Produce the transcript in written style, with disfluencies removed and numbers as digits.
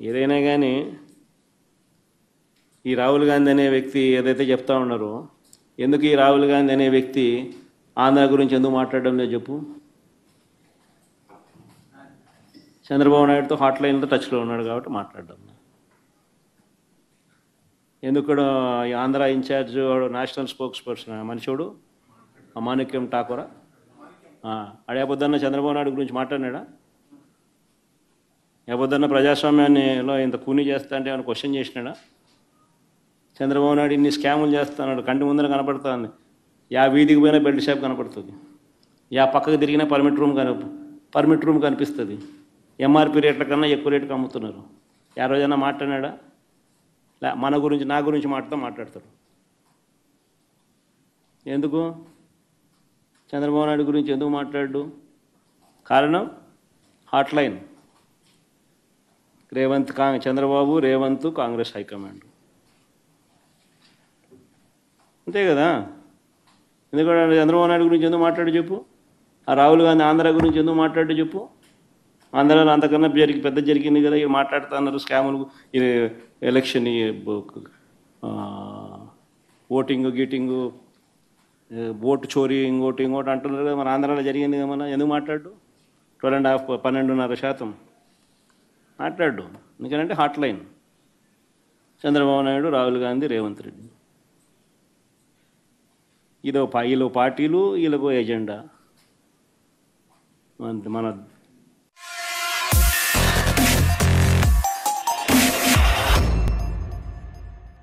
ఏదైనా కానీ ఈ రాహుల్ గాంధీ అనే వ్యక్తి ఏదైతే చెప్తా ఉన్నారో, ఎందుకు ఈ రాహుల్ గాంధీ అనే వ్యక్తి ఆంధ్ర గురించి ఎందుకు మాట్లాడడం లేదు చెప్పు. చంద్రబాబు నాయుడుతో హాట్ లైన్తో టచ్లో ఉన్నాడు కాబట్టి మాట్లాడడం. ఎందుకు ఈ Andhra incharge national spokesperson మనిషిడు మాణిక్యం ఠాకూరా అడే పొద్దున్న చంద్రబాబు నాయుడు గురించి మాట్లాడినాడా? ఏ పొద్దున్న ప్రజాస్వామ్యాన్నిలో ఇంత కూని చేస్తా అంటే ఏమైనా క్వశ్చన్ చేసినాడా? చంద్రబాబు నాయుడు ఇన్ని స్కాములు చేస్తున్నాడు, కంటి ముందర కనపడుతుంది. యా వీధికి పోయినా బెల్ట్ షాప్ కనపడుతుంది, యా పక్కకు తిరిగినా పర్మిట్ రూమ్ కనిపిస్తుంది. ఎంఆర్పి రేట్ల కన్నా ఎక్కువ రేటుకి అమ్ముతున్నారు. యా రోజైనా మాట్లాడినాడా? మన గురించి నా గురించి మాట్లాడతాడు. ఎందుకు చంద్రబాబు నాయుడు గురించి ఎందుకు మాట్లాడు? కారణం hot line. Chandrababu Revanth Congress high command, అంతే కదా. ఎందుకంటే చంద్రబాబు నాయుడు గురించి ఎందుకు మాట్లాడు చెప్పు. ఆ రాహుల్ గాంధీ ఆంధ్ర గురించి ఎందుకు మాట్లాడు చెప్పు. ఆంధ్రాలో అంతకన్నా పెద్ద జరిగింది కదా, ఇవి మాట్లాడుతున్నారు స్కాములు, ఇది ఎలక్షన్, ఓటింగ్ గీటింగు, ఓటు చోరీ, ఇంకోటి అంటున్నారు కదా. మన ఆంధ్రాలో జరిగింది కదా, మన ఎందుకు మాట్లాడు? 12.5% మాట్లాడు. ఎందుకంటే హాట్ లైన్ చంద్రబాబు నాయుడు, రాహుల్ గాంధీ, రేవంత్ రెడ్డి. వీళ్ళు పార్టీలు, వీళ్ళకు ఎజెండా. మన